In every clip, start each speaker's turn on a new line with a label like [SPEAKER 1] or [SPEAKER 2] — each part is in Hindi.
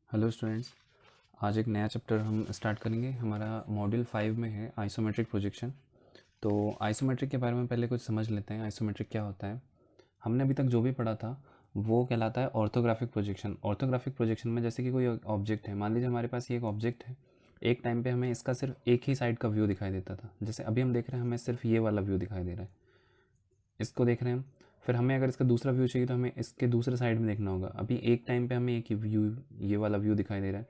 [SPEAKER 1] Hello students. आज एक नया चैप्टर हम स्टार्ट करेंगे। हमारा मॉड्यूल 5 में है आइसोमेट्रिक प्रोजेक्शन। तो आइसोमेट्रिक के बारे में पहले कुछ समझ लेते हैं। आइसोमेट्रिक क्या होता है? हमने अभी तक जो भी पढ़ा था वो कहलाता है ऑर्थोग्राफिक प्रोजेक्शन। ऑर्थोग्राफिक प्रोजेक्शन में जैसे कि कोई ऑब्जेक्ट है, मान लीजिए हमारे पास ये एक ऑब्जेक्ट है। एक टाइम पे हमें इसका सिर्फ एक ही साइड का व्यू दिखाई देता था। जैसे अभी हम देख रहे हैं, हमें सिर्फ ये वाला व्यू दिखाई दे रहा है, इसको देख रहे हैं हम। फिर हमें अगर इसका दूसरा व्यू चाहिए तो हमें इसके दूसरे साइड में देखना होगा। अभी एक टाइम पे हमें एक ही व्यू, ये वाला व्यू दिखाई दे रहा है।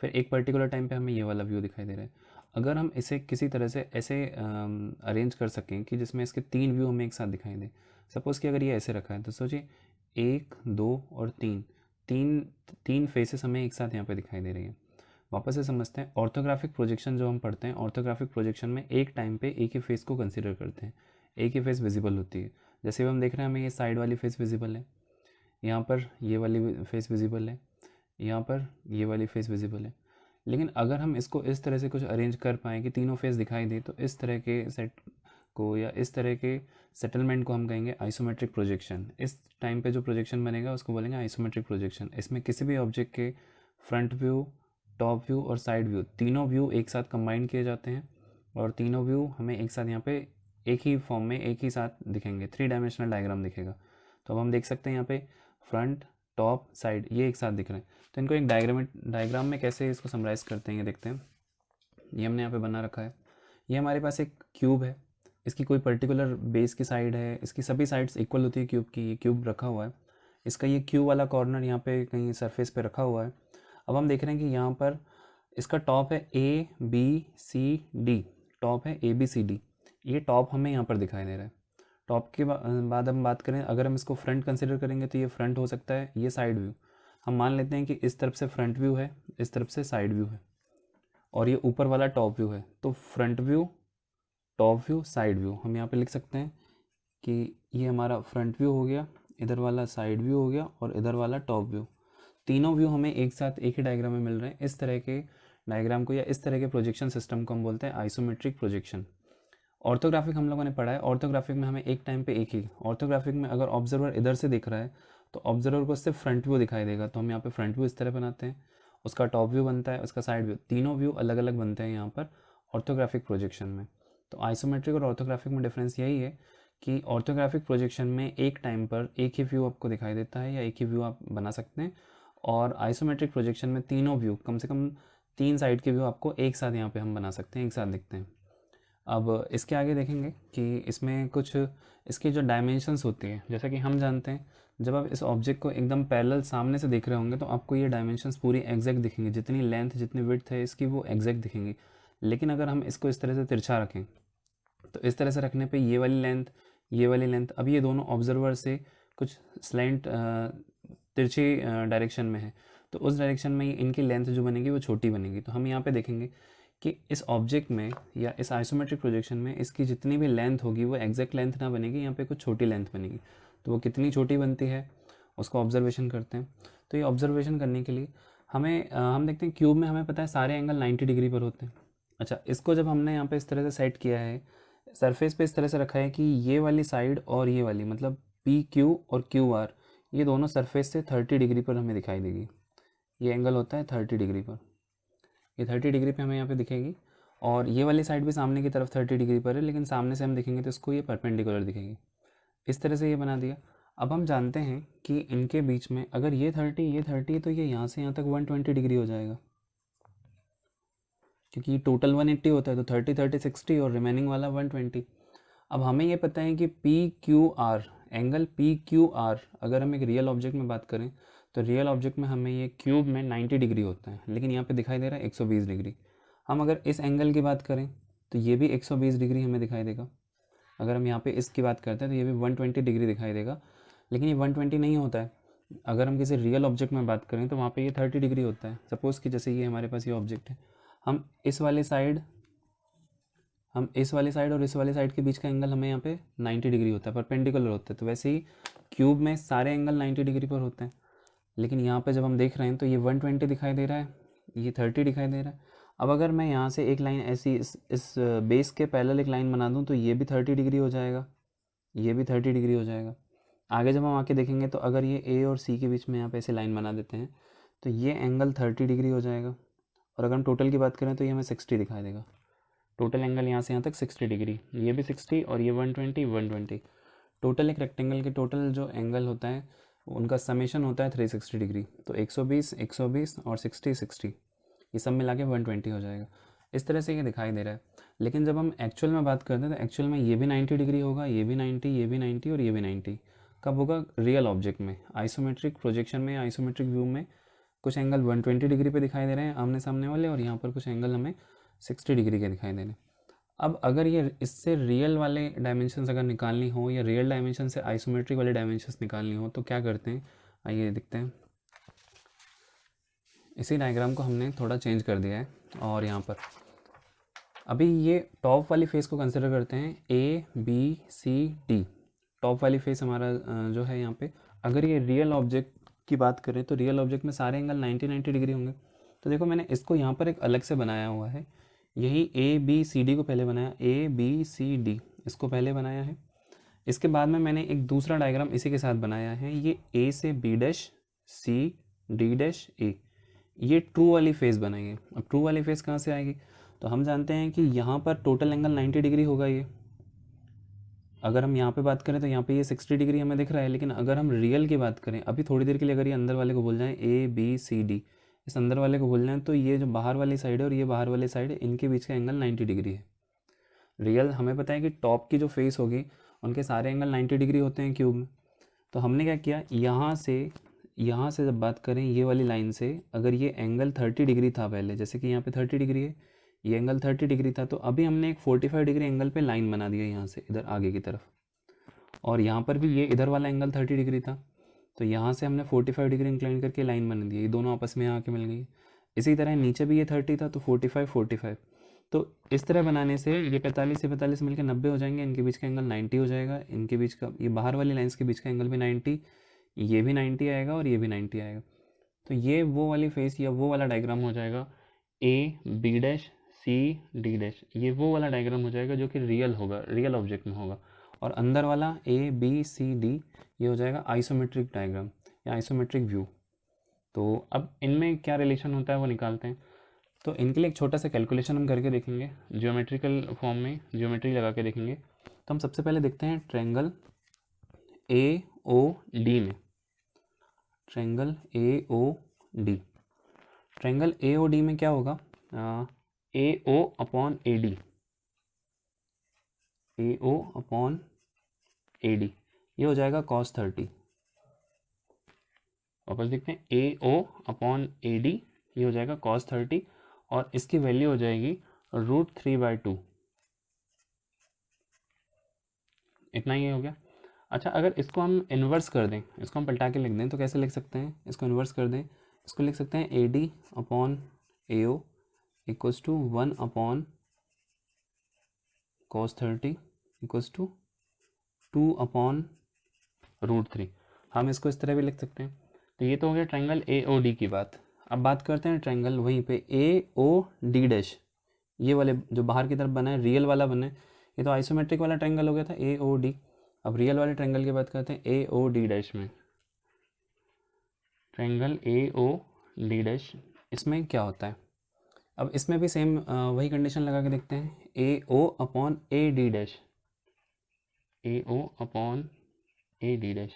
[SPEAKER 1] फिर एक पर्टिकुलर टाइम पे हमें ये वाला व्यू दिखाई दे रहा है। अगर हम इसे किसी तरह से ऐसे अरेंज कर सकें कि जिसमें इसके तीन व्यू हमें एक साथ दिखाई दे। सपोज़ कि अगर ये ऐसे रखा है तो सोचिए, एक, दो और तीन, तीन तीन फेसेस हमें एक साथ यहाँ पे दिखाई दे रही है। वापस से समझते हैं, ऑर्थोग्राफिक प्रोजेक्शन जो हम पढ़ते हैं, ऑर्थोग्राफिक प्रोजेक्शन में एक टाइम पे एक ही फेस को कंसिडर करते हैं, एक ही फेस विजिबल होती है। जैसे हम देख रहे हैं, हमें ये साइड वाली फेस विजिबल है, यहाँ पर ये वाली फेस विजिबल है, यहाँ पर ये वाली फेस विजिबल है। लेकिन अगर हम इसको इस तरह से कुछ अरेंज कर पाएँ कि तीनों फेस दिखाई दे, तो इस तरह के सेट को या इस तरह के सेटलमेंट को हम कहेंगे आइसोमेट्रिक प्रोजेक्शन। इस टाइम पे जो प्रोजेक्शन बनेगा उसको बोलेंगे आइसोमेट्रिक प्रोजेक्शन। इसमें किसी भी ऑब्जेक्ट के फ्रंट व्यू, टॉप व्यू और साइड व्यू, तीनों व्यू एक साथ कंबाइन किए जाते हैं और तीनों व्यू हमें एक साथ यहाँ पे एक ही फॉर्म में एक ही साथ दिखेंगे। 3 डायमेंशनल डायग्राम दिखेगा। तो अब हम देख सकते हैं यहाँ पे फ्रंट, टॉप, साइड ये एक साथ दिख रहे हैं। तो इनको एक डायग्राम में कैसे इसको समराइज़ करते हैं ये देखते हैं। ये हमने यहाँ पे बना रखा है। ये हमारे पास एक क्यूब है, इसकी कोई पर्टिकुलर बेस की साइड है, इसकी सभी साइड्स इक्वल होती है क्यूब की। ये क्यूब रखा हुआ है, इसका ये क्यूब वाला कॉर्नर यहाँ पे कहीं सरफेस पे रखा हुआ है। अब हम देख रहे हैं कि यहाँ पर इसका टॉप है A B C D, top है ए बी सी डी। ये टॉप हमें यहाँ पर दिखाई दे रहा है। टॉप के बाद हम बात करें, अगर हम इसको फ्रंट कंसिडर करेंगे तो ये फ्रंट हो सकता है, ये साइड व्यू। हम मान लेते हैं कि इस तरफ से फ्रंट व्यू है, इस तरफ से साइड व्यू है और ये ऊपर वाला टॉप व्यू है। तो front view, top view, side view हम यहाँ पे लिख सकते हैं कि ये हमारा फ्रंट व्यू हो गया, इधर वाला साइड व्यू हो गया और इधर वाला टॉप व्यू। तीनों व्यू हमें एक साथ एक ही डायग्राम में मिल रहे हैं। इस तरह के डायग्राम को या इस तरह के प्रोजेक्शन सिस्टम को हम बोलते हैं आइसोमेट्रिक प्रोजेक्शन। ऑर्थोग्राफिक हम लोगों ने पढ़ा है। ऑर्थोग्राफिक में हमें एक टाइम पे एक ही, ऑर्थोग्राफिक में अगर ऑब्जर्वर इधर से दिख रहा है तो ऑब्जर्वर को सिर्फ फ्रंट व्यू दिखाई देगा। तो हम यहाँ पे फ्रंट व्यू इस तरह बनाते हैं, उसका टॉप व्यू बनता है, उसका साइड व्यू, तीनों व्यू अलग अलग बनते हैं यहाँ पर ऑर्थोग्राफिक प्रोजेक्शन में। तो आइसोमेट्रिक और ऑर्थोग्राफिक में डिफरेंस यही है कि ऑर्थोग्राफिक प्रोजेक्शन में एक टाइम पर एक ही व्यू आपको दिखाई देता है या एक ही व्यू आप बना सकते हैं, और आइसोमेट्रिक प्रोजेक्शन में तीनों व्यू, कम से कम तीन साइड के व्यू आपको एक साथ यहाँ पे हम बना सकते हैं, एक साथ दिखते हैं। अब इसके आगे देखेंगे कि इसमें कुछ इसकी जो डायमेंशंस होती है, जैसा कि हम जानते हैं जब आप इस ऑब्जेक्ट को एकदम पैरेलल सामने से देख रहे होंगे तो आपको ये डायमेंशंस पूरी एग्जैक्ट दिखेंगी, जितनी लेंथ जितनी विड्थ है इसकी वो एग्जैक्ट दिखेंगी। लेकिन अगर हम इसको इस तरह से तिरछा रखें तो इस तरह से रखने पे ये वाली लेंथ, ये वाली लेंथ, अब ये दोनों ऑब्जर्वर से कुछ स्लैंट तिरछी डायरेक्शन में है, तो उस डायरेक्शन में इनकी लेंथ जो बनेगी वो छोटी बनेगी। तो हम यहाँ पे देखेंगे कि इस ऑब्जेक्ट में या इस आइसोमेट्रिक प्रोजेक्शन में इसकी जितनी भी लेंथ होगी वो एग्जैक्ट लेंथ ना बनेगी, यहाँ पे कुछ छोटी लेंथ बनेगी। तो वो कितनी छोटी बनती है उसको ऑब्जर्वेशन करते हैं। तो ये ऑब्जर्वेशन करने के लिए हमें हम देखते हैं क्यूब में हमें पता है सारे एंगल 90 डिग्री पर होते हैं। अच्छा, इसको जब हमने यहाँ पे इस तरह से सेट किया है, सरफेस पे इस तरह से रखा है कि ये वाली साइड और ये वाली, मतलब पी क्यू और क्यू आर, ये दोनों सरफेस से 30 डिग्री पर हमें दिखाई देगी। ये एंगल होता है 30 डिग्री पर, ये 30 डिग्री पे हमें यहाँ पे दिखेगी। और ये वाली साइड भी सामने की तरफ 30 डिग्री पर है, लेकिन सामने से हम देखेंगे तो इसको ये परपेंडिकुलर दिखेगी। इस तरह से ये बना दिया। अब हम जानते हैं कि इनके बीच में अगर ये 30 ये 30 तो ये यहाँ से यहाँ तक 120 डिग्री हो जाएगा, क्योंकि टोटल 180 होता है। तो 30 30 60 और रिमेनिंग वाला 120। अब हमें ये पता है कि P Q R, angle P Q R, अगर हम एक रियल ऑब्जेक्ट में बात करें तो रियल ऑब्जेक्ट में हमें ये क्यूब में 90 डिग्री होता है, लेकिन यहाँ पे दिखाई दे रहा है 120 डिग्री। हम अगर इस एंगल की बात करें तो ये भी 120 डिग्री हमें दिखाई देगा। अगर हम यहाँ पे इसकी बात करते हैं तो ये भी 120 डिग्री दिखाई देगा, लेकिन ये 120 नहीं होता है। अगर हम किसी रियल ऑब्जेक्ट में बात करें तो वहाँ पे ये 30 डिग्री होता है। सपोज़ कि जैसे ये हमारे पास ये ऑब्जेक्ट है, हम इस वाली साइड और इस वाली साइड के बीच का एंगल हमें यहाँ पे 90 डिग्री होता है, परपेंडिकुलर होता है। तो वैसे ही क्यूब में सारे एंगल 90 डिग्री पर होते हैं, लेकिन यहाँ पे जब हम देख रहे हैं तो ये 120 दिखाई दे रहा है, ये 30 दिखाई दे रहा है। अब अगर मैं यहाँ से एक लाइन ऐसी इस बेस के पैरेलल एक लाइन बना दूँ तो ये भी 30 डिग्री हो जाएगा, ये भी 30 डिग्री हो जाएगा। आगे जब हम आके देखेंगे तो अगर ये ए और सी के बीच में यहाँ पे ऐसे लाइन बना देते हैं तो ये एंगल 30 डिग्री हो जाएगा, और अगर हम टोटल की बात करें तो ये हमें 60 दिखाई देगा। टोटल एंगल यहाँ से यहाँ तक 60 डिग्री, ये भी 60 और ये 120 120। टोटल एक रेक्टेंगल के टोटल जो एंगल होता है उनका समेशन होता है 360 डिग्री। तो 120 120 और 60 60, ये सब मिला के 120 हो जाएगा। इस तरह से ये दिखाई दे रहा है। लेकिन जब हम एक्चुअल में बात करते हैं तो एक्चुअल में ये भी 90 डिग्री होगा, ये भी 90, ये भी 90 और ये भी 90। कब होगा? रियल ऑब्जेक्ट में। आइसोमेट्रिक प्रोजेक्शन में, आइसोमेट्रिक व्यू में कुछ एंगल 120 डिग्री पे दिखाई दे रहे हैं आमने सामने वाले, और यहाँ पर कुछ एंगल हमें 60 डिग्री के दिखाई दे रहे हैं। अब अगर ये इससे रियल वाले डायमेंशंस अगर निकालनी हो, या रियल डायमेंशन से आइसोमेट्रिक वाले डायमेंशंस निकालनी हो, तो क्या करते हैं, आइए देखते हैं। इसी डायग्राम को हमने थोड़ा चेंज कर दिया है, और यहाँ पर अभी ये टॉप वाली फेस को कंसिडर करते हैं, A B C D. Top वाली फेस हमारा जो है यहाँ पे, अगर ये रियल ऑब्जेक्ट की बात करें तो रियल ऑब्जेक्ट में सारे एंगल 90 डिग्री होंगे। तो देखो मैंने इसको यहाँ पर एक अलग से बनाया हुआ है, यही ए बी सी डी को पहले बनाया, ए बी सी डी इसको पहले बनाया है। इसके बाद में मैंने एक दूसरा डायग्राम इसी के साथ बनाया है, ये ए से B dash C D dash A, ये ट्रू वाली फेस बनाएंगे। अब ट्रू वाली फेस कहाँ से आएगी? तो हम जानते हैं कि यहाँ पर टोटल एंगल 90 डिग्री होगा। ये अगर हम यहाँ पे बात करें तो यहाँ पे ये 60 डिग्री हमें दिख रहा है, लेकिन अगर हम रियल की बात करें अभी थोड़ी देर के लिए, अगर ये अंदर वाले को बोल जाएं ए बी सी डी, इस अंदर वाले को बोल जाएं, तो ये जो बाहर वाली साइड है और ये बाहर वाली साइड है, इनके बीच का एंगल 90 डिग्री है। रियल हमें पता है कि टॉप की जो फेस होगी उनके सारे एंगल 90 डिग्री होते हैं क्यूब में। तो हमने क्या किया, यहाँ से जब बात करें ये वाली लाइन से, अगर ये एंगल 30 डिग्री था पहले, जैसे कि यहाँ पे 30 डिग्री है, ये एंगल 30 डिग्री था, तो अभी हमने एक 45 डिग्री एंगल पे लाइन बना दिया यहाँ से इधर आगे की तरफ, और यहाँ पर भी ये इधर वाला एंगल 30 डिग्री था, तो यहाँ से हमने 45 डिग्री इंक्लाइन करके लाइन बना दी, ये दोनों आपस में आके मिल गई। इसी तरह नीचे भी ये 30 था, तो 45 45, तो इस तरह बनाने से ये 45 से 45 मिलकर 90 हो जाएंगे, इनके बीच का एंगल 90 हो जाएगा, इनके बीच का ये बाहर वाली लाइंस के बीच का एंगल भी 90, ये भी 90 आएगा और ये भी 90 आएगा। तो ये वो वाली फेस या वो वाला डायग्राम हो जाएगा, A B dash C D dash, ये वो वाला डायग्राम हो जाएगा जो कि रियल होगा, रियल ऑब्जेक्ट में होगा। और अंदर वाला ए बी सी डी ये हो जाएगा आइसोमेट्रिक डायग्राम या आइसोमेट्रिक व्यू। तो अब इनमें क्या रिलेशन होता है वो निकालते हैं। तो इनके लिए एक छोटा सा कैलकुलेशन हम करके देखेंगे, ज्योमेट्रिकल फॉर्म में ज्योमेट्री लगा के देखेंगे। तो हम सबसे पहले देखते हैं ट्रायंगल ए ओ डी में, triangle A O D, triangle A O D में क्या होगा, A O upon A D, A O upon A D, ये हो जाएगा cos 30। वापस देखते हैं, A O upon A D, ये हो जाएगा cos 30, और इसकी वैल्यू हो जाएगी √3/2। इतना ही हो गया। अच्छा, अगर इसको हम इन्वर्स कर दें, इसको हम पलटा के लिख दें, तो कैसे लिख सकते हैं, इसको इन्वर्स कर दें, इसको लिख सकते हैं A D upon A O equals to 1 upon cos 30 equals to 2 upon √3। हम इसको इस तरह भी लिख सकते हैं। तो ये तो हो गया ट्रायंगल ए ओ डी की बात। अब बात करते हैं ट्रायंगल वहीं पे ए ओ डी डैश, ये वाले जो बाहर की तरफ बना है, रियल वाला बना है, ये तो आइसोमेट्रिक वाला ट्रायंगल हो गया था ए ओ डी। अब रियल वाले ट्रायंगल की बात करते हैं ए ओ डी डैश में, triangle A O D dash, इसमें क्या होता है। अब इसमें भी सेम वही कंडीशन लगा के देखते हैं, A O upon A D dash, A O upon A D dash.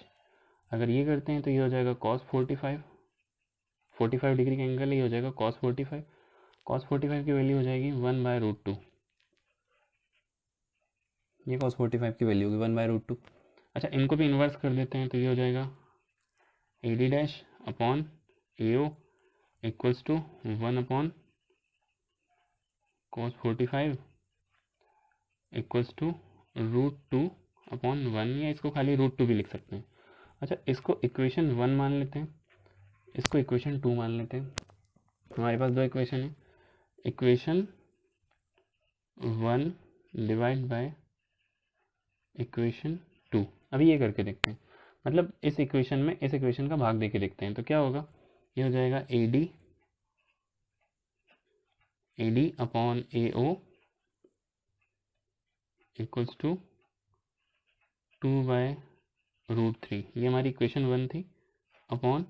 [SPEAKER 1] अगर ये करते हैं तो ये हो जाएगा cos 45 डिग्री का एंगल, ये हो जाएगा cos 45 की वैल्यू हो जाएगी 1/√2, ये cos 45 की वैल्यू होगी 1/√2। अच्छा, इनको भी इन्वर्स कर देते हैं, तो ये हो जाएगा A D dash upon A O equals to 1 upon cos 45 equals to √2 upon 1, या इसको खाली √2 भी लिख सकते हैं। अच्छा, इसको इक्वेशन 1 मान लेते हैं, इसको इक्वेशन 2 मान लेते हैं। हमारे पास दो इक्वेशन है, इक्वेशन 1 डिवाइड बाय इक्वेशन 2। अभी ये करके देखते हैं, मतलब इस इक्वेशन में इस इक्वेशन का भाग देके देखते हैं, तो क्या होगा, ये हो जाएगा A D upon A O equals to 2/√3, ये हमारी इक्वेशन 1 थी, अपॉन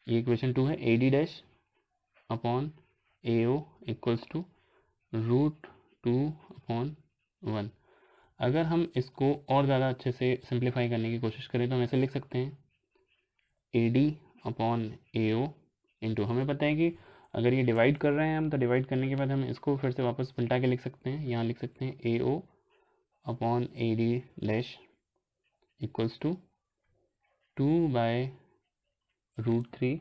[SPEAKER 2] ये इक्वेशन 2 है, AD dash upon AO equals to √2/1। अगर हम इसको और ज़्यादा अच्छे से सिंप्लीफाई करने की कोशिश करें तो हम ऐसे लिख सकते हैं, AD अपॉन AO इंटू, हमें पता है कि अगर ये डिवाइड कर रहे हैं हम, तो डिवाइड करने के बाद हम इसको फिर से वापस पलटा के लिख सकते हैं। यहाँ लिख सकते हैं AO upon AD dash equals to 2/√3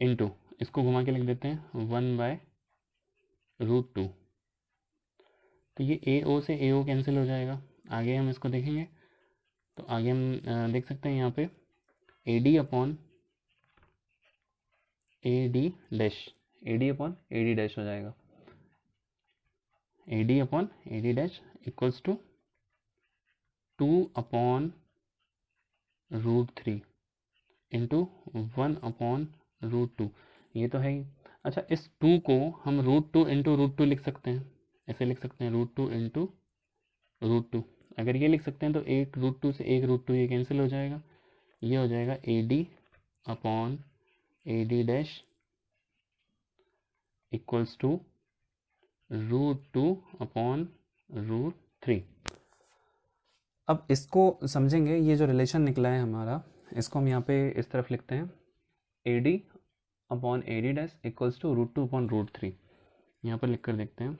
[SPEAKER 2] into, इसको घुमा के लिख देते हैं 1/√2। तो ये AO से AO कैंसिल हो जाएगा। आगे हम इसको देखेंगे तो आगे हम देख सकते हैं यहाँ पे AD upon AD dash,
[SPEAKER 1] AD upon AD dash हो जाएगा।
[SPEAKER 2] AD upon AD dash equals to 2/√3 into 1/√2। ये तो है ही। अच्छा, इस 2 को हम √2 इंटू √2 लिख सकते हैं, ऐसे लिख सकते हैं √2 इंटू √2। अगर ये लिख सकते हैं तो एक √2 से एक √2 ये कैंसिल हो जाएगा। ये हो जाएगा AD upon AD dash equals to √2/√3।
[SPEAKER 1] अब इसको समझेंगे, ये जो रिलेशन निकला है हमारा, इसको हम यहाँ पे इस तरफ लिखते हैं, AD upon AD dash equals to √2/√3।
[SPEAKER 2] यहाँ पर लिख कर देखते हैं,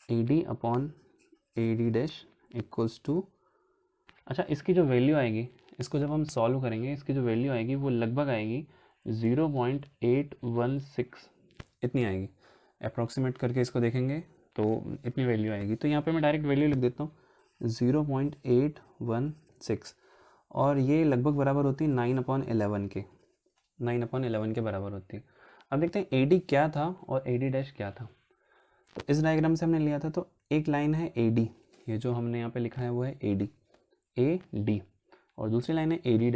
[SPEAKER 1] AD upon AD dash equals to, अच्छा इसकी जो वैल्यू आएगी, इसको जब हम सॉल्व करेंगे, इसकी जो वैल्यू आएगी वो लगभग आएगी 0.816 इतनी आएगी। अप्रॉक्सीमेट करके इसको देखेंगे तो इतनी वैल्यू आएगी। तो यहाँ पे मैं डायरेक्ट वैल्यू लिख देता हूँ 0.816, और ये लगभग बराबर होती है 9/11 के, 9/11 के बराबर होती है। अब देखते हैं AD क्या था और AD डैश क्या था। तो इस डायग्राम से हमने लिया था, तो एक लाइन है AD, ये जो हमने यहाँ पे लिखा है वो है AD, और दूसरी लाइन है AD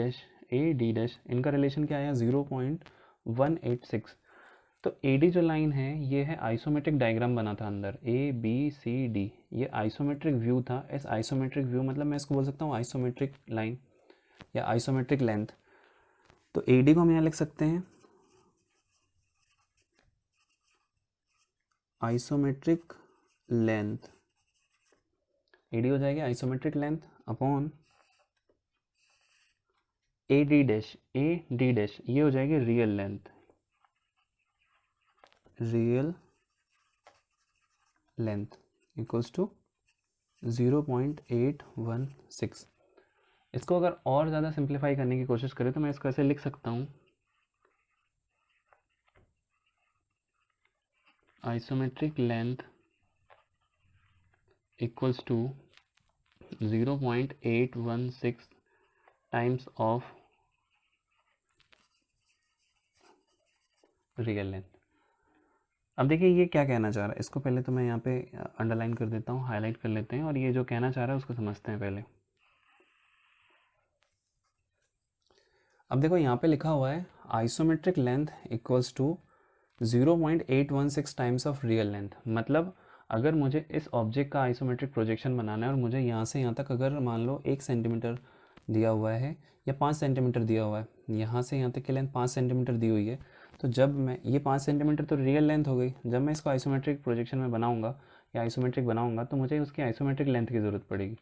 [SPEAKER 1] डैश, इनका रिलेशन क्या आया 0.186। तो AD जो लाइन है ये है आइसोमेट्रिक डायग्राम बना था अंदर, ABCD, ये आइसोमेट्रिक व्यू था। इस आइसोमेट्रिक व्यू मतलब मैं इसको बोल सकता हूँ आइसोमेट्रिक लाइन या आइसोमेट्रिक लेंथ। तो AD को हम यहाँ लिख सकते हैं आइसोमेट्रिक लेंथ, AD हो जाएगी isometric length upon AD dash, ये हो जाएगी रियल लेंथ, इक्वल्स टू 0.816। इसको अगर और ज़्यादा सिंप्लीफाई करने की कोशिश करें तो मैं इसको ऐसे लिख सकता हूँ,
[SPEAKER 2] isometric length equals to 0.816 times of
[SPEAKER 1] real length. अब देखिए ये क्या कहना चाह रहा है, इसको पहले तो मैं यहाँ पे अंडरलाइन कर देता हूँ, हाईलाइट कर लेते हैं, और ये जो कहना चाह रहा है उसको समझते हैं पहले। अब देखो यहाँ पे लिखा हुआ है isometric length equals to 0.816 times of real length. मतलब अगर मुझे इस ऑब्जेक्ट का आइसोमेट्रिक प्रोजेक्शन बनाना है और मुझे यहाँ से यहाँ तक अगर मान लो 1 सेंटीमीटर दिया हुआ है या 5 सेंटीमीटर दिया हुआ है, यहाँ से यहाँ तक की लेंथ 5 सेंटीमीटर दी हुई है, तो जब मैं ये 5 सेंटीमीटर तो रियल लेंथ हो गई, जब मैं इसको आइसोमेट्रिक प्रोजेक्शन में बनाऊंगा या आइसोमेट्रिक बनाऊंगा तो मुझे उसकी आइसोमेट्रिक लेंथ की ज़रूरत पड़ेगी।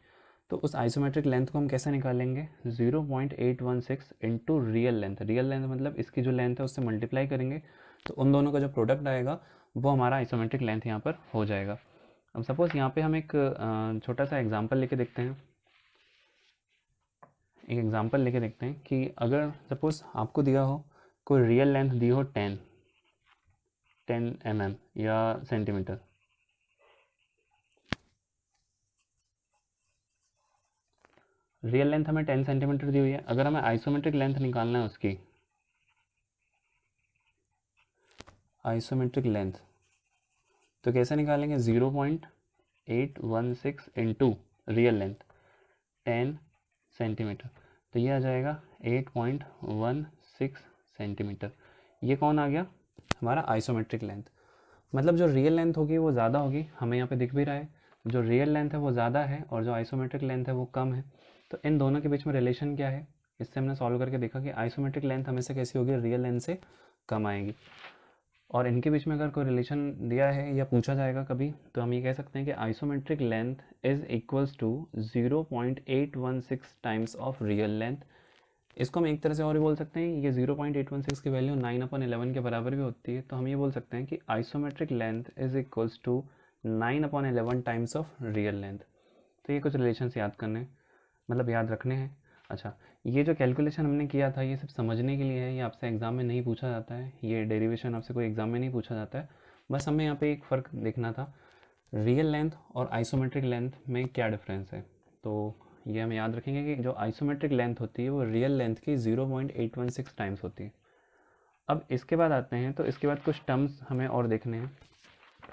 [SPEAKER 1] तो उस आइसोमेट्रिक लेंथ को हम कैसे निकालेंगे, 0.816 इंटू रियल लेंथ, मतलब इसकी जो लेंथ है उससे मल्टीप्लाई करेंगे, तो उन दोनों का जो प्रोडक्ट आएगा वो हमारा आइसोमेट्रिक लेंथ यहाँ पर हो जाएगा। अब सपोज़ यहाँ पे हम एक छोटा सा एग्जांपल लेके देखते हैं, कि अगर सपोज़ आपको दिया हो कोई रियल लेंथ दी हो 10 mm या सेंटीमीटर, रियल लेंथ हमें 10 सेंटीमीटर दी हुई है। अगर हमें आइसोमेट्रिक लेंथ निकालना है उसकी, आइसोमेट्रिक लेंथ, तो कैसे निकालेंगे, 0.816 इंटू रियल लेंथ 10 सेंटीमीटर, तो ये आ जाएगा 8.16 सेंटीमीटर। ये कौन आ गया, हमारा आइसोमेट्रिक लेंथ। मतलब जो रियल लेंथ होगी वो ज़्यादा होगी, हमें यहाँ पे दिख भी रहा है जो रियल लेंथ है वो ज़्यादा है और जो आइसोमेट्रिक लेंथ है वो कम है। तो इन दोनों के बीच में रिलेशन क्या है, इससे हमने सॉल्व करके देखा कि आइसोमेट्रिक लेंथ हमेशा कैसी होगी, रियल लेंथ से कम आएगी। और इनके बीच में अगर कोई रिलेशन दिया है या पूछा जाएगा कभी, तो हम ये कह सकते हैं कि isometric length is equals to 0.816 times of real length. इसको हम एक तरह से और भी बोल सकते हैं, ये 0.816 की वैल्यू 9/11 के बराबर भी होती है, तो हम ये बोल सकते हैं कि isometric length is equals to 9/11 times of real length. तो ये कुछ रिलेशंस याद करने, मतलब याद रखने हैं। अच्छा, ये जो कैलकुलेशन हमने किया था ये सिर्फ समझने के लिए है, ये आपसे एग्ज़ाम में नहीं पूछा जाता है, ये डेरिवेशन आपसे कोई एग्ज़ाम में नहीं पूछा जाता है। बस हमें यहाँ पे एक फ़र्क देखना था, रियल लेंथ और आइसोमेट्रिक लेंथ में क्या डिफरेंस है। तो ये हम याद रखेंगे कि जो आइसोमेट्रिक लेंथ होती है वो रियल लेंथ की 0.816 टाइम्स होती है। अब इसके बाद आते हैं, तो इसके बाद कुछ टर्म्स हमें और देखने हैं,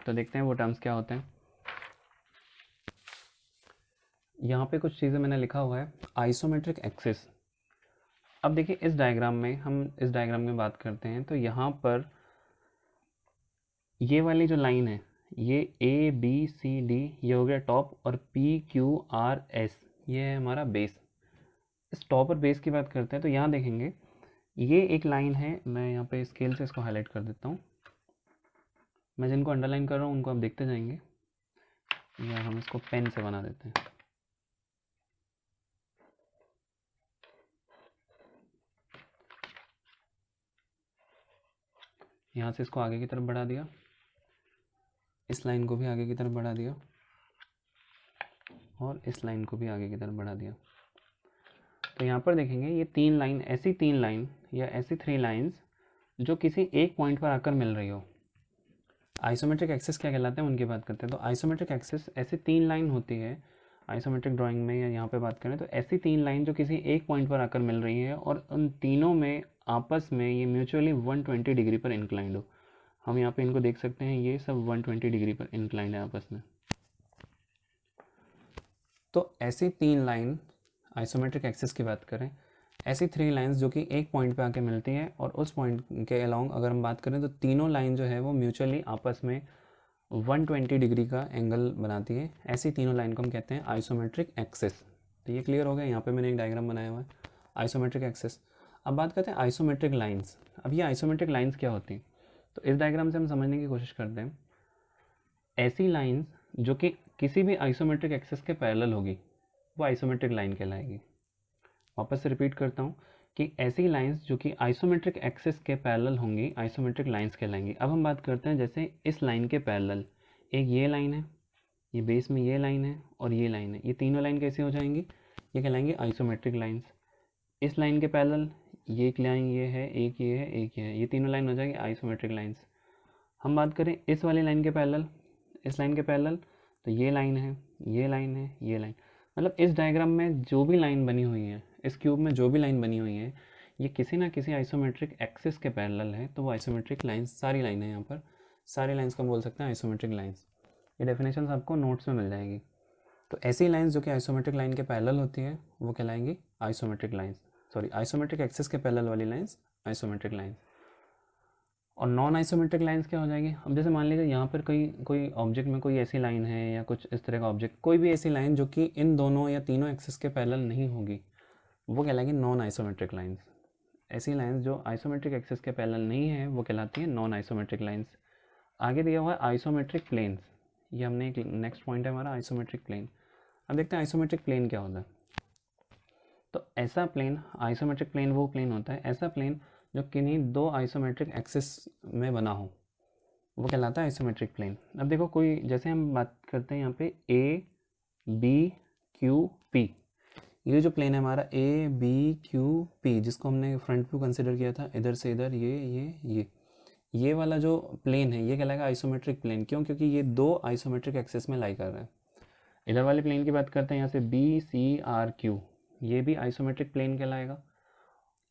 [SPEAKER 1] तो देखते हैं वो टर्म्स क्या होते हैं। यहाँ पे कुछ चीज़ें मैंने लिखा हुआ है, आइसोमेट्रिक एक्सिस। अब देखिए इस डायग्राम में, हम इस डायग्राम में बात करते हैं, तो यहाँ पर ये वाली जो लाइन है, ये ए बी सी डी, ये हो गया टॉप, और पी क्यू आर एस ये है हमारा बेस। इस टॉप और बेस की बात करते हैं, तो यहाँ देखेंगे ये एक लाइन है, मैं यहाँ पे स्केल से इसको हाईलाइट कर देता हूँ, मैं जिनको अंडरलाइन कर रहा हूँ उनको आप देखते जाएंगे, या हम इसको पेन से बना देते हैं। यहाँ से इसको आगे की तरफ बढ़ा दिया, इस लाइन को भी आगे की तरफ बढ़ा दिया, और इस लाइन को भी आगे की तरफ बढ़ा दिया। तो यहाँ पर देखेंगे ये तीन लाइन, ऐसी तीन लाइन या ऐसी थ्री लाइंस जो किसी एक पॉइंट पर आकर मिल रही हो, आइसोमेट्रिक एक्सिस क्या कहलाते हैं उनकी बात करते हैं। तो आइसोमेट्रिक एक्सिस ऐसी तीन लाइन होती है आइसोमेट्रिक ड्राइंग में, या यहाँ पे बात करें तो ऐसी तीन लाइन जो किसी एक पॉइंट पर आकर मिल रही है और उन तीनों में आपस में ये म्यूचुअली 120 डिग्री पर इंक्लाइंड हो। हम यहाँ पे इनको देख सकते हैं, ये सब 120 डिग्री पर इंक्लाइंड है आपस में। तो ऐसी तीन लाइन आइसोमेट्रिक एक्सिस की बात करें, ऐसी थ्री लाइंस जो कि एक पॉइंट पे आके मिलती हैं, और उस पॉइंट के अलोंग अगर हम बात करें तो तीनों लाइन जो है वो म्यूचुअली आपस में 120 डिग्री का एंगल बनाती है, ऐसी तीनों लाइन को हम कहते हैं आइसोमेट्रिक एक्सिस। तो ये क्लियर हो गया, यहाँ पे मैंने एक डायग्राम बनाया हुआ है आइसोमेट्रिक एक्सिस। अब बात करते हैं आइसोमेट्रिक लाइंस। अब ये आइसोमेट्रिक लाइंस क्या होती हैं, तो इस डायग्राम से हम समझने की कोशिश करते हैं। ऐसी लाइंस जो कि किसी भी आइसोमेट्रिक एक्सिस के पैरेलल होगी वो आइसोमेट्रिक लाइन कहलाएगी। वापस से रिपीट करता हूँ कि ऐसी लाइंस जो कि आइसोमेट्रिक एक्सिस के पैरेलल होंगी आइसोमेट्रिक लाइंस कहलाएंगी। अब हम बात करते हैं जैसे इस लाइन के पैरेलल एक ये लाइन है, ये बेस में ये लाइन है और ये लाइन है, ये तीनों लाइन कैसे हो जाएंगी, ये कहलाएंगी आइसोमेट्रिक लाइंस। इस लाइन के पैरेलल ये एक लाइन ये है, एक ये है, एक ये है, ये तीनों लाइन हो जाएगी आइसोमेट्रिक लाइंस। हम बात करें इस वाली लाइन के पैरेलल, इस लाइन के पैरेलल, तो ये लाइन है, ये लाइन है, ये लाइन, मतलब इस डायग्राम में जो भी लाइन बनी हुई है, इस क्यूब में जो भी लाइन बनी हुई है, ये किसी ना किसी आइसोमेट्रिक एक्सिस के पैरेलल है, तो वो आइसोमेट्रिक लाइंस, सारी लाइन है यहाँ पर, सारी लाइंस को हम बोल सकते हैं आइसोमेट्रिक लाइंस। ये डेफिनेशन आपको नोट्स में मिल जाएगी। तो ऐसी लाइंस जो कि आइसोमेट्रिक लाइन के पैरेलल होती है वो कहलाएंगी isometric lines, sorry isometric axis के पैरेलल वाली लाइंस आइसोमेट्रिक लाइंस। और नॉन आइसोमेट्रिक लाइंस क्या हो जाएगी, अब जैसे मान लीजिए यहाँ पर कोई ऑब्जेक्ट में कोई ऐसी लाइन है या कुछ इस तरह का ऑब्जेक्ट, कोई भी ऐसी लाइन जो कि इन दोनों या तीनों एक्सिस के पैरेलल नहीं होगी, वो कहलाएगी नॉन आइसोमेट्रिक लाइंस। ऐसी लाइंस जो आइसोमेट्रिक एक्सिस के पैरेलल नहीं है वो कहलाती है नॉन आइसोमेट्रिक लाइंस। आगे दिया हुआ है आइसोमेट्रिक प्लेन्स, ये हमने एक नेक्स्ट पॉइंट है हमारा आइसोमेट्रिक प्लेन। अब देखते हैं आइसोमेट्रिक प्लेन क्या होता है। तो ऐसा प्लेन, आइसोमेट्रिक प्लेन वो प्लेन होता है, ऐसा प्लेन जो किन्हीं दो आइसोमेट्रिक एक्सिस में बना हो, वो कहलाता है आइसोमेट्रिक प्लेन। अब देखो कोई, जैसे हम बात करते हैं यहाँ पे ए बी क्यू पी, ये जो प्लेन है हमारा ए बी क्यू पी, जिसको हमने फ्रंट व्यू कंसिडर किया था, इधर से इधर ये वाला जो प्लेन है ये कहलाएगा आइसोमेट्रिक प्लेन। क्यों, क्योंकि ये दो आइसोमेट्रिक एक्सिस में लाई कर रहा है। इधर वाले प्लेन की बात करते हैं, यहाँ से बी सी आर क्यू, ये भी आइसोमेट्रिक प्लेन कहलाएगा।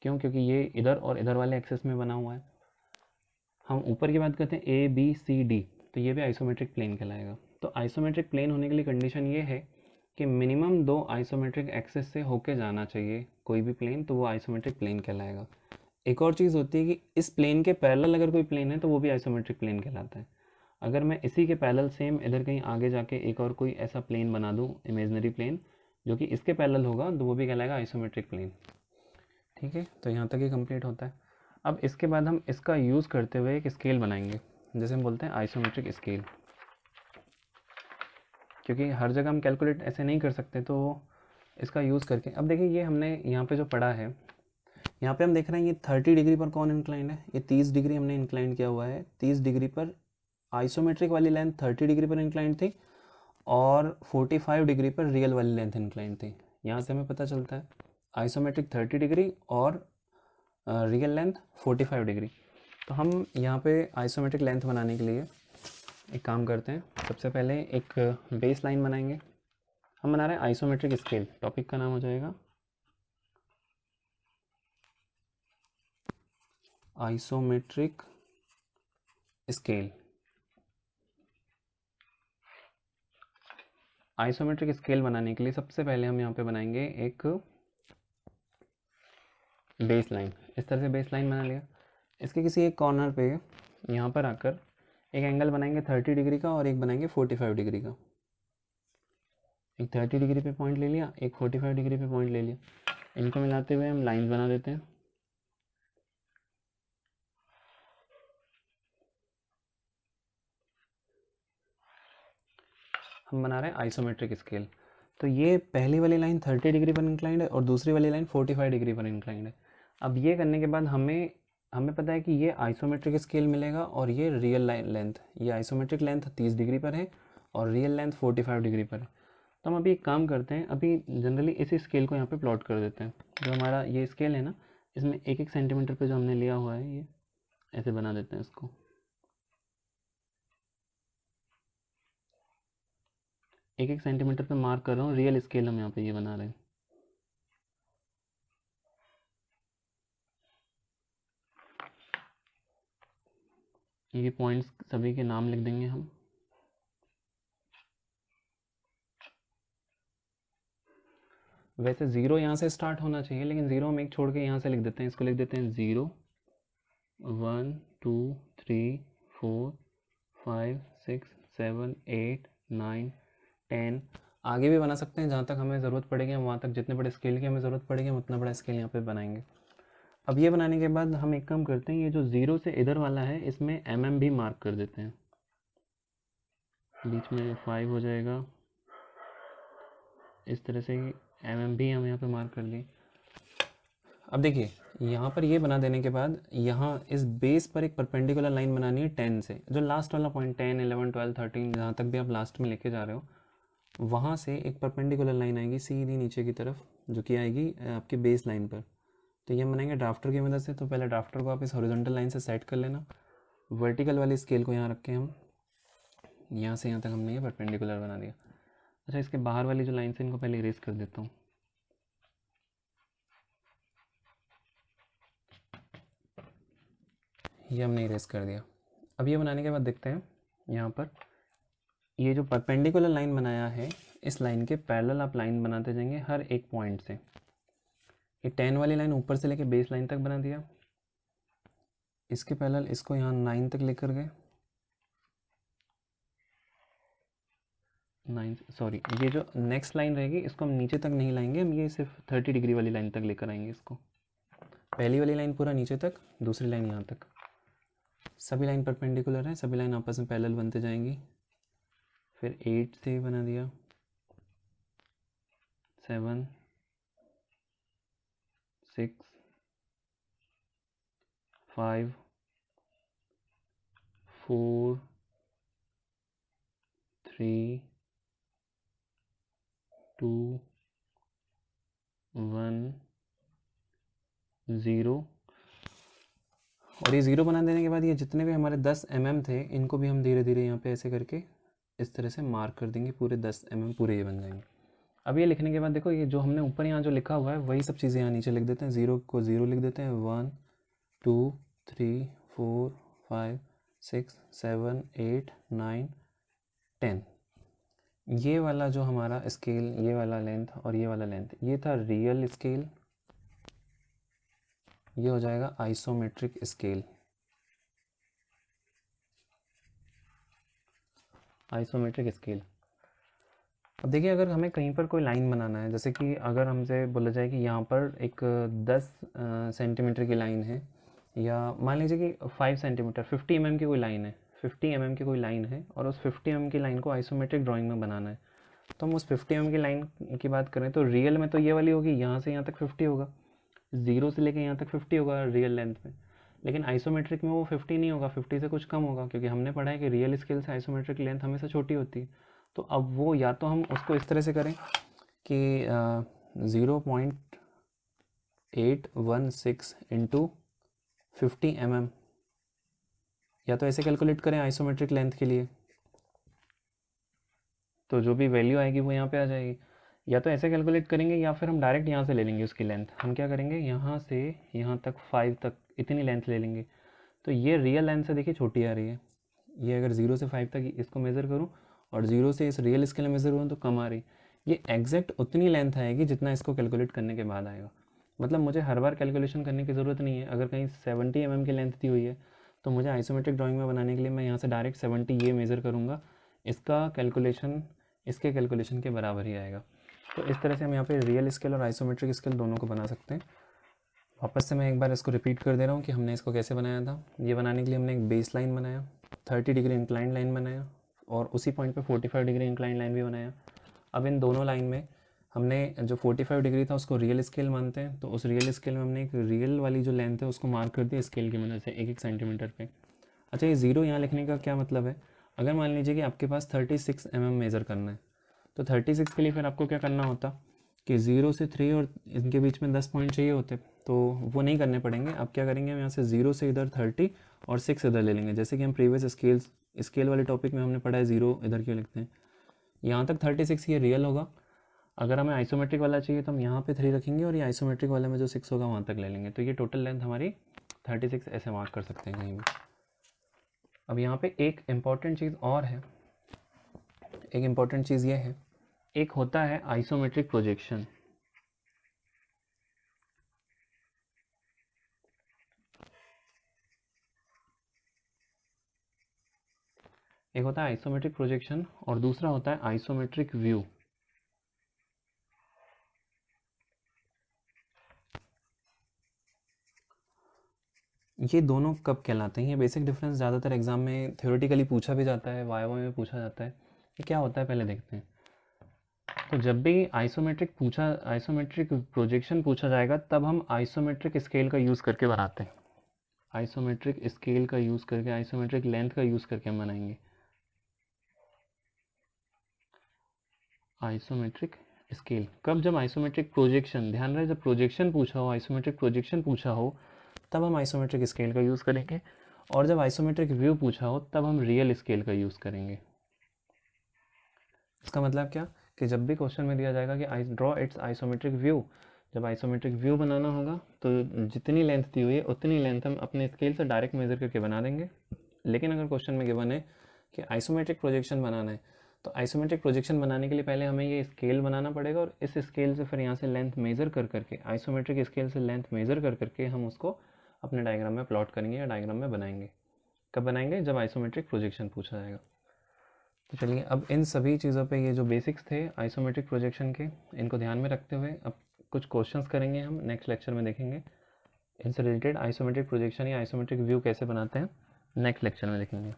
[SPEAKER 1] क्यों, क्योंकि ये इधर और इधर वाले एक्सिस में बना हुआ है। हम ऊपर की बात करते हैं ए बी सी डी, तो ये भी आइसोमेट्रिक प्लेन कहलाएगा। तो आइसोमेट्रिक प्लेन होने के लिए कंडीशन ये है कि मिनिमम दो आइसोमेट्रिक एक्सिस से होके जाना चाहिए कोई भी प्लेन, तो वो आइसोमेट्रिक प्लेन कहलाएगा। एक और चीज़ होती है कि इस प्लेन के पैरेलल अगर कोई प्लेन है तो वो भी आइसोमेट्रिक प्लेन कहलाता है।
[SPEAKER 2] अगर मैं इसी के पैरेलल सेम इधर कहीं आगे जाके एक और कोई ऐसा प्लेन बना दूँ, इमेजनरी प्लेन, जो कि इसके पैरेलल होगा, तो वो भी कहलाएगा आइसोमेट्रिक प्लेन। ठीक है, तो यहाँ तक ही कंप्लीट होता है। अब इसके बाद हम इसका यूज़ करते हुए एक स्केल बनाएंगे, जैसे हम बोलते हैं आइसोमेट्रिक स्केल, क्योंकि हर जगह हम कैलकुलेट ऐसे नहीं कर सकते, तो इसका यूज़ करके अब देखिए ये हमने यहाँ पे जो पढ़ा है, यहाँ पे हम देख रहे हैं ये 30 डिग्री पर कौन इंक्लाइंड है, ये 30 डिग्री हमने इंक्लाइंड किया हुआ है। 30 डिग्री पर आइसोमेट्रिक वाली लेंथ 30 डिग्री पर इंक्लाइंड थी और 45 डिग्री पर रियल वाली लेंथ इंक्लाइंड थी। यहाँ से हमें पता चलता है आइसोमेट्रिक 30 डिग्री और रियल लेंथ 45 डिग्री। तो हम यहाँ पे आइसोमेट्रिक लेंथ बनाने के लिए एक काम करते हैं, सबसे पहले एक बेस लाइन बनाएंगे। हम बना रहे हैं आइसोमेट्रिक स्केल, टॉपिक का नाम हो जाएगा आइसोमेट्रिक स्केल। आइसोमेट्रिक स्केल बनाने के लिए सबसे पहले हम यहाँ पे बनाएंगे एक बेस लाइन। इस तरह से बेस लाइन बना लिया। इसके किसी एक कॉर्नर पे यहाँ पर आकर एक एंगल बनाएंगे 30 डिग्री का और एक बनाएंगे 45 डिग्री का। एक 30 डिग्री पे पॉइंट ले लिया, एक 45 डिग्री पे पॉइंट ले लिया। इनको मिलाते हुए हम लाइंस बना देते हैं। हम बना रहे हैं आइसोमेट्रिक स्केल। तो ये पहली वाली लाइन 30 डिग्री पर इंक्लाइंड है और दूसरी वाली लाइन 45 डिग्री पर इंक्लाइंड है। अब ये करने के बाद हमें पता है कि ये आइसोमेट्रिक स्केल मिलेगा और ये रियल लेंथ, ये आइसोमेट्रिक लेंथ 30 डिग्री पर है और रियल लेंथ 45 डिग्री पर है। तो हम अभी एक काम करते हैं, अभी जनरली इसी स्केल को यहाँ पे प्लॉट कर देते हैं। जो हमारा ये स्केल है ना, इसमें 1-1 सेंटीमीटर पे जो हमने लिया हुआ है, ये ऐसे बना देते हैं इसको। एक 1 सेंटीमीटर पे मार्क कर रहा हूँ, रियल स्केल हम यहाँ पे ये बना रहे हैं। ये पॉइंट्स सभी के नाम लिख देंगे हम। वैसे 0 यहाँ से स्टार्ट होना चाहिए, लेकिन 0 हम एक छोड़ के यहाँ से लिख देते हैं। इसको लिख देते हैं 0 1 2 3 4 5 6 7 8 9 10। आगे भी बना सकते हैं, जहाँ तक हमें ज़रूरत पड़ेगी हम वहाँ तक, जितने बड़े स्केल की हमें ज़रूरत पड़ेगी हम उतना बड़ा स्केल यहाँ पे बनाएंगे। अब ये बनाने के बाद हम एक काम करते हैं, ये जो 0 से इधर वाला है इसमें mm भी मार्क कर देते हैं। बीच में 5 हो जाएगा, इस तरह से mm भी हम यहाँ पे मार्क कर लिए। अब देखिए यहाँ पर ये बना देने के बाद यहाँ इस बेस पर एक परपेंडिकुलर लाइन बनानी है 10 से, जो लास्ट वाला पॉइंट 10 11 12 13 जहाँ तक भी आप लास्ट में लेके जा रहे हो, वहाँ से एक परपेंडिकुलर लाइन आएगी सीधी नीचे की तरफ, जो कि आएगी आपकी बेस लाइन पर। तो ये हम बनाएंगे ड्राफ्टर की मदद से। तो पहले ड्राफ्टर को आप इस हॉरिजॉन्टल लाइन से सेट कर लेना। वर्टिकल वाली स्केल को यहाँ रख के हम यहाँ से यहाँ तक हमने ये परपेंडिकुलर बना दिया। अच्छा, इसके बाहर वाली जो लाइन से इनको पहले इरेज कर देता हूँ। ये हमने इरेज कर दिया। अब ये बनाने के बाद देखते हैं यहाँ पर ये जो परपेंडिकुलर लाइन बनाया है, इस लाइन के पैरेलल आप लाइन बनाते जाएंगे हर एक पॉइंट से। ये 10 वाली लाइन ऊपर से लेके बेस लाइन तक बना दिया, इसके पैरेलल इसको यहाँ 9 तक लेकर गए, 9 सॉरी, ये जो नेक्स्ट लाइन रहेगी इसको हम नीचे तक नहीं लाएंगे, हम ये सिर्फ 30 डिग्री वाली लाइन तक लेकर आएंगे इसको। पहली वाली लाइन पूरा नीचे तक, दूसरी लाइन यहाँ तक। सभी लाइन परपेंडिकुलर है, सभी लाइन आपस में पैरेलल बनते जाएंगी। फिर 8 से बना दिया, 7 6 5 4 3 2 1 0। और ये 0 बना देने के बाद ये जितने भी हमारे 10 mm थे, इनको भी हम धीरे धीरे यहाँ पे ऐसे करके इस तरह से मार्क कर देंगे। पूरे 10 mm पूरे ये बन जाएंगे। अब ये लिखने के बाद देखो, ये जो हमने ऊपर यहाँ जो लिखा हुआ है वही सब चीज़ें यहाँ नीचे लिख देते हैं। 0 को 0 लिख देते हैं, 1 2 3 4 5 6 7 8 9 10। ये वाला जो हमारा स्केल, ये वाला लेंथ और ये वाला लेंथ, ये था रियल स्केल। ये हो जाएगा आइसोमेट्रिक स्केल। Isometric scale.
[SPEAKER 1] अब देखिए, अगर हमें कहीं पर कोई लाइन बनाना है, जैसे कि अगर हमसे बोला जाए कि यहाँ पर एक 10 सेंटीमीटर की लाइन है, या मान लीजिए कि 5 सेंटीमीटर 50 mm की कोई लाइन है, 50 mm की कोई लाइन है, और उस 50 mm की लाइन को आइसोमेट्रिक ड्राइंग में बनाना है, तो हम उस 50 mm की लाइन की बात करें तो रियल में तो ये वाली होगी, यहाँ से यहाँ तक 50 होगा, 0 से लेकर यहाँ तक 50 होगा रियल लेंथ में। लेकिन आइसोमेट्रिक में वो 50 नहीं होगा, 50 से कुछ कम होगा, क्योंकि हमने पढ़ा है कि रियल स्केल से आइसोमेट्रिक लेंथ हमेशा छोटी होती है। तो अब वो या तो हम उसको इस तरह से करें कि 0.816 इंटू 50 mm, या तो ऐसे कैलकुलेट करें आइसोमेट्रिक लेंथ के लिए, तो जो भी वैल्यू आएगी वो यहाँ पे आ जाएगी। या तो ऐसे कैलकुलेट करेंगे, या फिर हम डायरेक्ट यहाँ से ले लेंगे उसकी लेंथ। हम क्या करेंगे, यहाँ से यहाँ तक 5 तक इतनी लेंथ ले लेंगे। तो ये रियल लेंथ से देखिए छोटी आ रही है, ये अगर 0 से 5 तक इसको मेज़र करूँ और 0 से इस रियल स्केल में मेज़र करूँ तो कम आ रही। ये एग्जैक्ट उतनी लेंथ आएगी जितना इसको कैलकुलेट करने के बाद आएगा। मतलब मुझे हर बार कैलकुलेशन करने की ज़रूरत नहीं है। अगर कहीं 70 mm की लेंथ दी हुई है तो मुझे आइसोमेट्रिक ड्राइंग में बनाने के लिए मैं यहाँ से डायरेक्ट 70 ये मेज़र करूँगा, इसका कैलकुलेशन इसके कैलकुलेशन के बराबर ही आएगा। तो इस तरह से हम यहाँ पे रियल स्केल और आइसोमेट्रिक स्केल दोनों को बना सकते हैं। वापस से मैं एक बार इसको रिपीट कर दे रहा हूँ कि हमने इसको कैसे बनाया था। ये बनाने के लिए हमने एक बेस लाइन बनाया, 30 डिग्री इंक्लाइन लाइन बनाया, और उसी पॉइंट पे 45 डिग्री इंक्लाइन लाइन भी बनाया। अब इन दोनों लाइन में हमने जो 45 डिग्री था उसको रियल स्केल मानते हैं, तो उस रियल स्केल में हमने एक रियल वाली जो लेंथ है उसको मार्क कर दिया स्केल की मदद से 1-1 सेंटीमीटर पे। अच्छा, ये 0 यहाँ लिखने का क्या मतलब है? अगर मान लीजिए कि आपके पास 36 mm मेज़र करना है, तो 36 के लिए फिर आपको क्या करना होता कि 0 से 3 और इनके बीच में 10 पॉइंट चाहिए होते, तो वो नहीं करने पड़ेंगे। अब क्या करेंगे, हम यहाँ से 0 से इधर 30 और 6 इधर ले लेंगे। जैसे कि हम प्रीवियस स्केल वाले टॉपिक में हमने पढ़ा है 0 इधर क्यों लिखते हैं। यहाँ तक 36 ये रियल होगा। अगर हमें आइसोमेट्रिक वाला चाहिए तो हम यहाँ पे 3 रखेंगे, और ये आइसोमेट्रिक वाले में जो 6 होगा वहाँ तक ले लेंगे। तो ये टोटल लेंथ हमारी 36 ऐसे मार्क कर सकते हैं कहीं भी। अब यहाँ पे एक इम्पॉर्टेंट चीज़ और है, एक इम्पॉर्टेंट चीज़ ये है, एक होता है आइसोमेट्रिक प्रोजेक्शन। एक होता है आइसोमेट्रिक प्रोजेक्शन और दूसरा होता है आइसोमेट्रिक व्यू। ये दोनों कब कहलाते हैं? ये बेसिक डिफरेंस ज़्यादातर एग्जाम में थ्योरेटिकली पूछा भी जाता है, वाइवा में पूछा जाता है। ये क्या होता है पहले देखते हैं। तो जब भी आइसोमेट्रिक प्रोजेक्शन पूछा जाएगा तब हम आइसोमेट्रिक स्केल का यूज़ करके बनाते हैं। आइसोमेट्रिक स्केल का यूज़ करके, आइसोमेट्रिक लेंथ का यूज़ करके हम बनाएंगे आइसोमेट्रिक स्केल। कब? जब आइसोमेट्रिक प्रोजेक्शन, ध्यान रहे, जब प्रोजेक्शन पूछा हो, आइसोमेट्रिक प्रोजेक्शन पूछा हो, तब हम आइसोमेट्रिक स्केल का यूज़ करेंगे। और जब आइसोमेट्रिक व्यू पूछा हो तब हम रियल स्केल का यूज़ करेंगे। इसका मतलब क्या कि जब भी क्वेश्चन में दिया जाएगा कि ड्रॉ इट्स आइसोमेट्रिक व्यू, जब आइसोमेट्रिक व्यू बनाना होगा तो जितनी लेंथ दी हुई है उतनी लेंथ हम अपने स्केल से डायरेक्ट मेज़र करके बना देंगे। लेकिन अगर क्वेश्चन में गिवन है कि आइसोमेट्रिक प्रोजेक्शन बनाना है, तो आइसोमेट्रिक प्रोजेक्शन बनाने के लिए पहले हमें ये स्केल बनाना पड़ेगा, और इस स्केल से फिर यहाँ से लेंथ मेज़र कर करके, आइसोमेट्रिक स्केल से लेंथ मेज़र कर करके हम उसको अपने डायग्राम में प्लॉट करेंगे या डायग्राम में बनाएंगे। कब बनाएंगे? जब आइसोमेट्रिक प्रोजेक्शन पूछा जाएगा। तो चलिए, अब इन सभी चीज़ों पे ये जो बेसिक्स थे आइसोमेट्रिक प्रोजेक्शन के, इनको ध्यान में रखते हुए अब कुछ क्वेश्चंस करेंगे हम नेक्स्ट लेक्चर में, देखेंगे इनसे रिलेटेड आइसोमेट्रिक प्रोजेक्शन या आइसोमेट्रिक व्यू कैसे बनाते हैं, नेक्स्ट लेक्चर में देखेंगे।